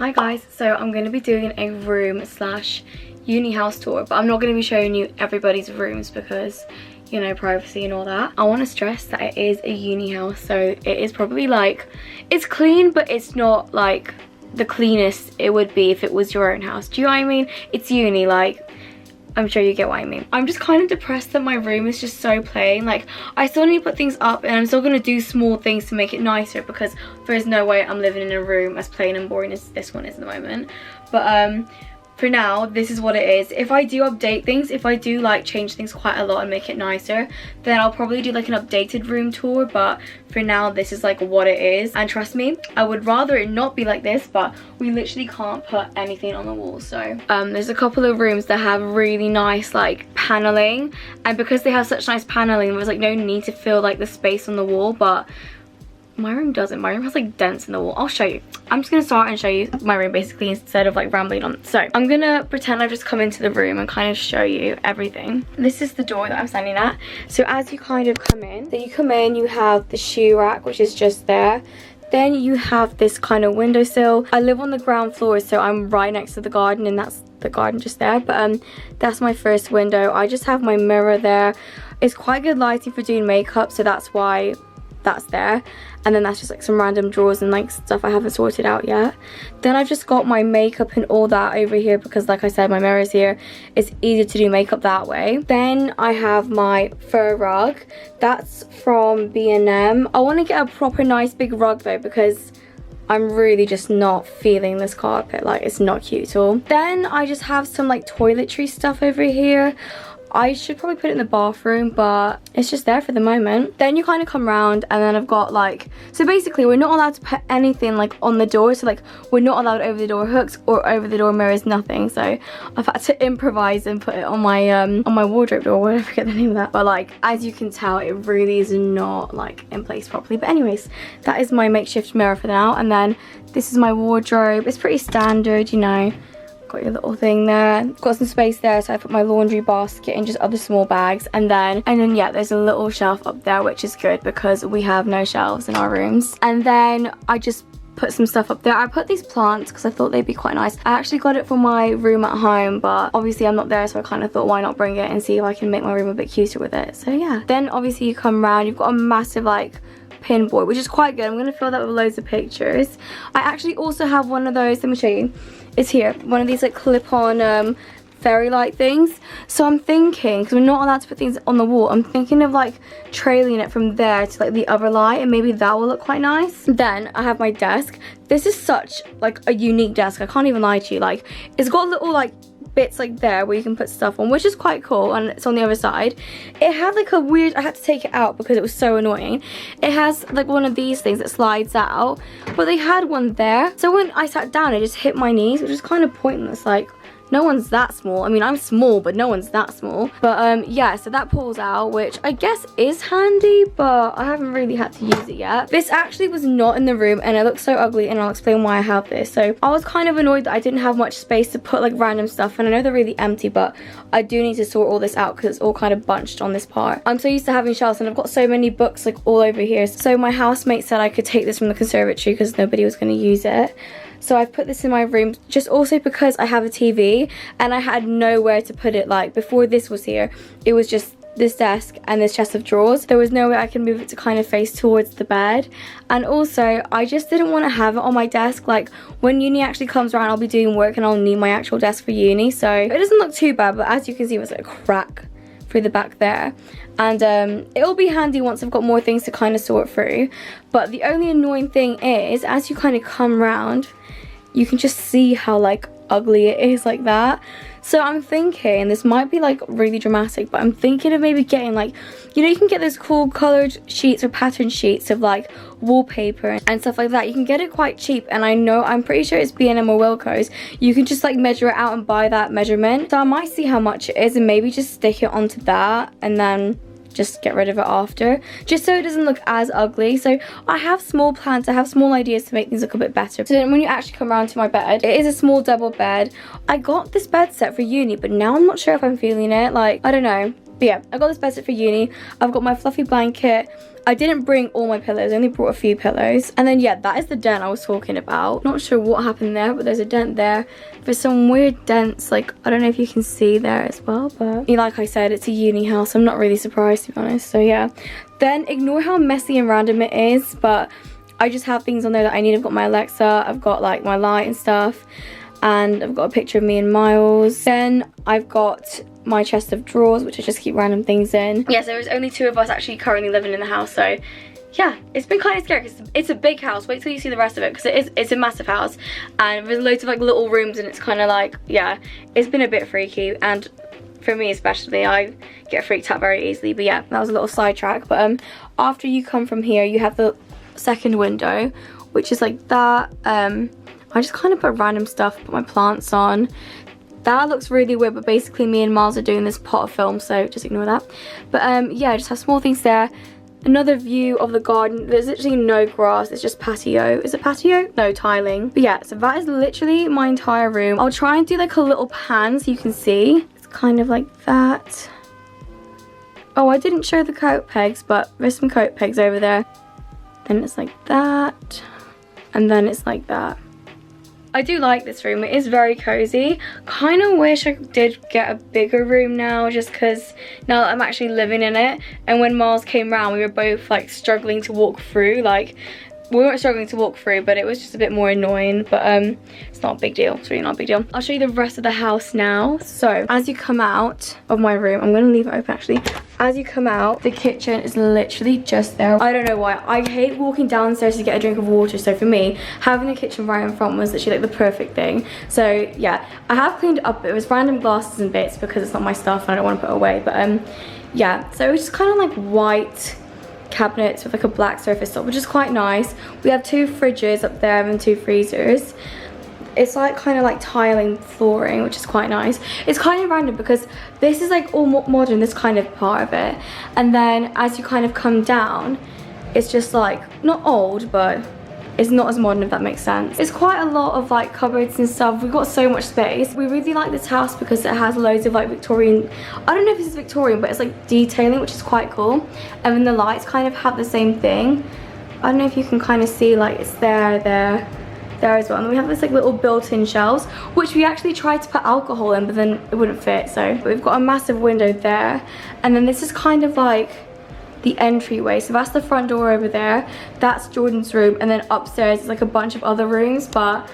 Hi guys, so I'm going to be doing a room slash uni house tour, but I'm not going to be showing you everybody's rooms because, you know, privacy and all that. I want to stress that it is a uni house, so it is probably like, it's clean, but it's not like the cleanest it would be if it was your own house. Do you know what I mean? It's uni, like, I'm sure you get what I mean. I'm just kind of depressed that my room is just so plain. Like, I still need to put things up and I'm still going to do small things to make it nicer because there's no way I'm living in a room as plain and boring as this one is at the moment. But for now, this is what it is. If I do update things, if I do like change things quite a lot and make it nicer, then I'll probably do like an updated room tour. But for now, this is like what it is. And trust me, I would rather it not be like this, but we literally can't put anything on the wall. So there's a couple of rooms that have really nice like paneling, and because they have such nice paneling, there's like no need to fill like the space on the wall. But my room doesn't. My room has like dents in the wall. I'll show you. I'm just gonna start and show you my room basically instead of like rambling on. So I'm gonna pretend I've just come into the room and kind of show you everything. This is the door that I'm standing at. So as you kind of come in, you have the shoe rack, which is just there. Then you have this kind of windowsill. I live on the ground floor, so I'm right next to the garden, and that's the garden just there. But that's my first window. I just have my mirror there. It's quite good lighting for doing makeup, so that's why that's there. And then that's just like some random drawers and like stuff I haven't sorted out yet. Then I've just got my makeup and all that over here because, like I said, my mirror's here. It's easier to do makeup that way. Then I have my fur rug. That's from B&M. I want to get a proper nice big rug though because I'm really just not feeling this carpet. Like, it's not cute at all. Then I just have some like toiletry stuff over here. I should probably put it in the bathroom, but it's just there for the moment. Then you kind of come around and then I've got like, so basically we're not allowed to put anything like on the door. So like we're not allowed over the door hooks or over the door mirrors, nothing. So I've had to improvise and put it on my wardrobe door, whatever, I forget the name of that. But like, as you can tell, it really is not like in place properly. But anyways, that is my makeshift mirror for now. And then this is my wardrobe. It's pretty standard, you know. Got your little thing there, got some space there, so I put my laundry basket and just other small bags, and then yeah, there's a little shelf up there, which is good because we have no shelves in our rooms. And then I just put some stuff up there. I put these plants because I thought they'd be quite nice. I actually got it for my room at home, but obviously I'm not there, so I kind of thought why not bring it and see if I can make my room a bit cuter with it. So yeah, then obviously you come around, you've got a massive like pinboard, which is quite good. I'm going to fill that with loads of pictures. I actually also have one of those, let me show you. It's here, one of these like clip-on fairy light things. So I'm thinking, because we're not allowed to put things on the wall, I'm thinking of like trailing it from there to like the other light, and maybe that will look quite nice. Then I have my desk. This is such like a unique desk, I can't even lie to you. Like, it's got little like bits like there where you can put stuff on, which is quite cool, and it's on the other side. It had like a weird, I had to take it out because it was so annoying. It has like one of these things that slides out, but they had one there, so when I sat down it just hit my knees, which is kind of pointless. Like, no one's that small. I mean, I'm small, but no one's that small. But yeah, so that pulls out, which I guess is handy, but I haven't really had to use it yet. This actually was not in the room and it looks so ugly, and I'll explain why I have this. So I was kind of annoyed that I didn't have much space to put like random stuff, and I know they're really empty, but I do need to sort all this out because it's all kind of bunched on this part. I'm so used to having shelves, and I've got so many books like all over here. So my housemate said I could take this from the conservatory because nobody was going to use it. So I've put this in my room, just also because I have a TV and I had nowhere to put it. Like, before this was here, it was just this desk and this chest of drawers. There was no way I could move it to kind of face towards the bed. And also, I just didn't want to have it on my desk. Like, when uni actually comes around, I'll be doing work and I'll need my actual desk for uni. So it doesn't look too bad, but as you can see, there's like a crack through the back there. And it'll be handy once I've got more things to kind of sort through. But the only annoying thing is, as you kind of come around, you can just see how like ugly it is like that. So I'm thinking, this might be like really dramatic, but I'm thinking of maybe getting like, you know, you can get those cool colored sheets or pattern sheets of like wallpaper and stuff like that. You can get it quite cheap, and I'm pretty sure it's B&M or Wilko's. You can just like measure it out and buy that measurement. So I might see how much it is and maybe just stick it onto that and then just get rid of it after, just so it doesn't look as ugly. So I have small plans, I have small ideas to make things look a bit better. So then when you actually come around to my bed, it is a small double bed. I got this bed set for uni, but now I'm not sure if I'm feeling it. Like, I don't know, But yeah, I got this bed set for uni. I've got my fluffy blanket. I didn't bring all my pillows, I only brought a few pillows. And then yeah, that is the dent I was talking about. Not sure what happened there, but there's a dent there. There's some weird dents, like, I don't know if you can see there as well, but like I said, it's a uni house. I'm not really surprised, to be honest, so yeah. Then ignore how messy and random it is, but I just have things on there that I need. I've got my Alexa, I've got like my light and stuff, and I've got a picture of me and Miles. Then I've got my chest of drawers, which I just keep random things in. Yeah, so there's only 2 of us actually currently living in the house, so yeah, it's been kind of scary because it's a big house. Wait till you see the rest of it, because it's a massive house, and there's loads of like little rooms, and it's kind of like, yeah, it's been a bit freaky, and for me especially, I get freaked out very easily. But yeah, that was a little sidetrack. But after you come from here, you have the second window, which is like that. I just kind of put random stuff, put my plants on. That looks really weird, but basically me and Miles are doing this pot of film, so just ignore that. But yeah, I just have small things there. Another view of the garden. There's literally no grass, it's just patio. Is it patio? No, tiling. But yeah, so that is literally my entire room. I'll try and do like a little pan so you can see. It's kind of like that. Oh, I didn't show the coat pegs, but there's some coat pegs over there. Then it's like that, and then it's like that. I do like this room, it is very cozy. Kind of wish I did get a bigger room now, just because now that I'm actually living in it. And when Miles came round, we were both like struggling to walk through. Like, we weren't struggling to walk through, but it was just a bit more annoying. But it's not a big deal, it's really not a big deal. I'll show you the rest of the house now. So as you come out of my room, I'm gonna leave it open actually. As you come out, the kitchen is literally just there. I don't know why. I hate walking downstairs to get a drink of water, so for me, having a kitchen right in front was literally like the perfect thing. So yeah, I have cleaned it up. It was random glasses and bits because it's not my stuff and I don't want to put it away. But yeah, so it was just kind of like white cabinets with like a black surface top, which is quite nice. We have 2 fridges up there and 2 freezers. It's like kind of like tiling flooring, which is quite nice. It's kind of random because this is like all modern, this kind of part of it, and then as you kind of come down, it's just like not old, but it's not as modern, if that makes sense. It's quite a lot of like cupboards and stuff. We've got so much space. We really like this house because it has loads of like Victorian, I don't know if this is Victorian, but it's like detailing, which is quite cool. And then the lights kind of have the same thing. I don't know if you can kind of see, like it's there as well. And then we have this like little built-in shelves, which we actually tried to put alcohol in, but then it wouldn't fit. So we've got a massive window there, and then this is kind of like the entryway. So that's the front door over there, that's Jordan's room, and then upstairs is like a bunch of other rooms, but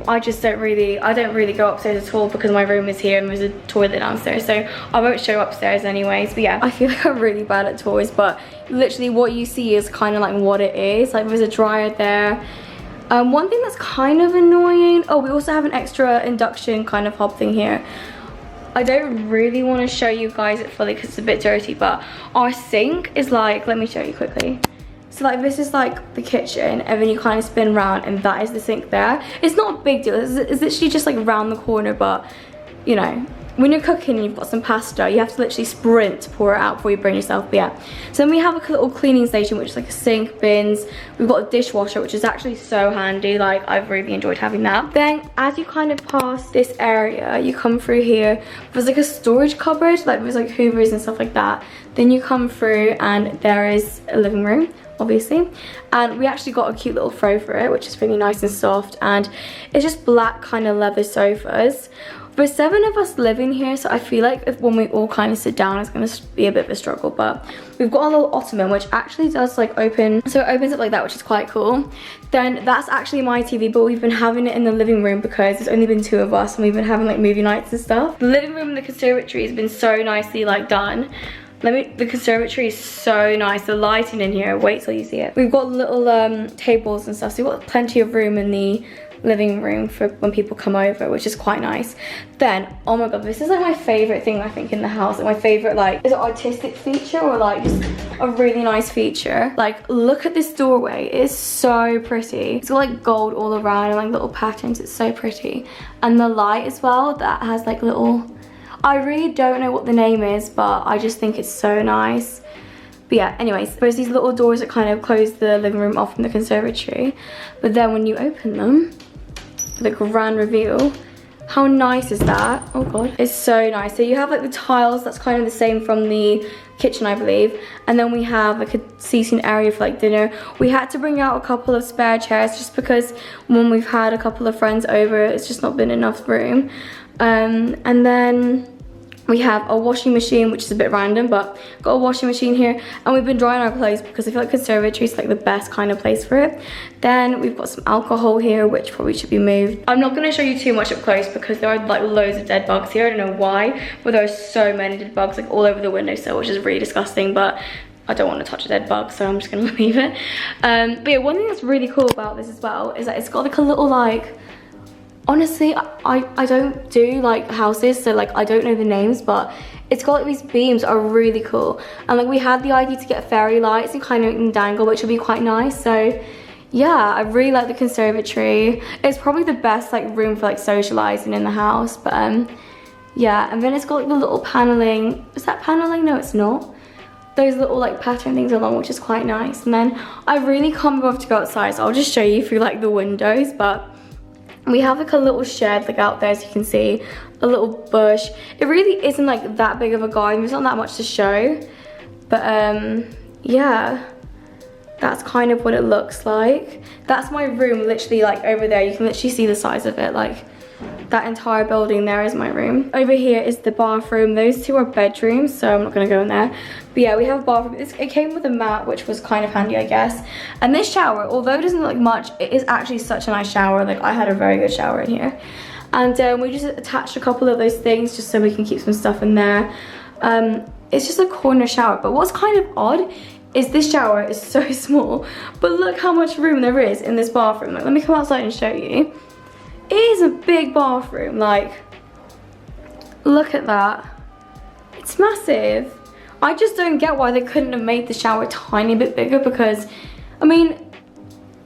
I don't really go upstairs at all because my room is here and there's a toilet downstairs, so I won't show upstairs anyways. But yeah, I feel like I'm really bad at toys, but literally what you see is kind of like what it is. Like there's a dryer there. One thing that's kind of annoying, oh, we also have an extra induction kind of hob thing here. I don't really want to show you guys it fully because it's a bit dirty, but our sink is like, let me show you quickly. So like this is like the kitchen, and then you kind of spin around and that is the sink there. It's not a big deal, it's literally just like around the corner, but you know, when you're cooking and you've got some pasta, you have to literally sprint to pour it out before you burn yourself. But yeah, so then we have a little cleaning station, which is like a sink, bins. We've got a dishwasher, which is actually so handy. Like I've really enjoyed having that. Then as you kind of pass this area, you come through here, there's like a storage cupboard, like there's like hoovers and stuff like that. Then you come through and there is a living room, obviously, and we actually got a cute little throw for it, which is really nice and soft, and it's just black kind of leather sofas. There's 7 of us living here, so I feel like when we all kind of sit down, it's going to be a bit of a struggle. But we've got a little ottoman, which actually does like open, so it opens up like that, which is quite cool. Then that's actually my TV, but we've been having it in the living room because there's only been 2 of us, and we've been having like movie nights and stuff. The living room and the conservatory has been so nicely like done. The conservatory is so nice. The lighting in here, wait till you see it. We've got little tables and stuff, so we've got plenty of room in the living room for when people come over, which is quite nice. Then, oh my god, this is like my favorite thing I think in the house. Like my favorite, like, is it artistic feature or like just a really nice feature? Like, look at this doorway, it is so pretty. It's got like gold all around and like little patterns, it's so pretty. And the light as well, that has like little, I really don't know what the name is, but I just think it's so nice. But yeah, anyways, there's these little doors that kind of close the living room off from the conservatory. But then when you open them, the grand reveal, How nice is that? Oh god, it's so nice. So you have like the tiles, that's kind of the same from the kitchen, I believe, and then we have like a seating area for like dinner. We had to bring out a couple of spare chairs just because when we've had a couple of friends over, it's just not been enough room. And then we have a washing machine, which is a bit random, but got a washing machine here, and we've been drying our clothes because I feel like conservatory is like the best kind of place for it. Then we've got some alcohol here, which probably should be moved. I'm not going to show you too much up close because there are like loads of dead bugs here. I don't know why, but there are so many dead bugs like all over the windowsill, which is really disgusting, but I don't want to touch a dead bug, so I'm just going to leave it. But yeah, one thing that's really cool about this as well is that it's got like a little like, honestly, I don't do like houses, so like I don't know the names, but it's got like these beams are really cool. And like we had the idea to get fairy lights and kind of dangle, which would be quite nice. So yeah, I really like the conservatory. It's probably the best like room for like socializing in the house. But yeah, and then it's got like the little paneling. Is that paneling? No, it's not. Those little like pattern things along, which is quite nice. And then I really can't be bothered to go outside, so I'll just show you through like the windows. But we have like a little shed like out there, as you can see, a little bush. It really isn't like that big of a garden, there's not that much to show, but yeah, that's kind of what it looks like. That's my room, literally like over there. You can literally see the size of it, like that entire building there is my room. Over here is the bathroom. Those two are bedrooms, so I'm not gonna go in there. But yeah, we have a bathroom. It came with a mat, which was kind of handy, I guess. And this shower, although it doesn't look like much, it is actually such a nice shower. Like I had a very good shower in here. And we just attached a couple of those things just so we can keep some stuff in there. It's just a corner shower, but what's kind of odd is this shower is so small, but look how much room there is in this bathroom. Like, let me come outside and show you. It is a big bathroom, like, look at that. It's massive. I just don't get why they couldn't have made the shower a tiny bit bigger, because, I mean,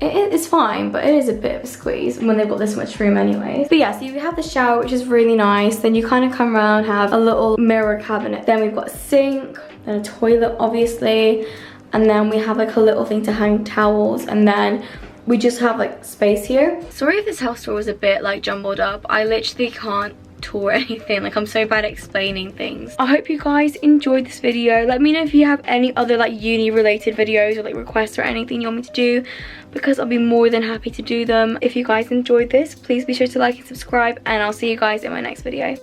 it's fine, but it is a bit of a squeeze when they've got this much room anyways. But yeah, so you have the shower, which is really nice. Then you kind of come around, have a little mirror cabinet. Then we've got a sink, then a toilet, obviously. And then we have like a little thing to hang towels, and then we just have like space here. Sorry if this house tour was a bit like jumbled up. I literally can't tour anything, like I'm so bad at explaining things. I hope you guys enjoyed this video. Let me know if you have any other like uni related videos or like requests or anything you want me to do, because I'll be more than happy to do them. If you guys enjoyed this, please be sure to like and subscribe, and I'll see you guys in my next video.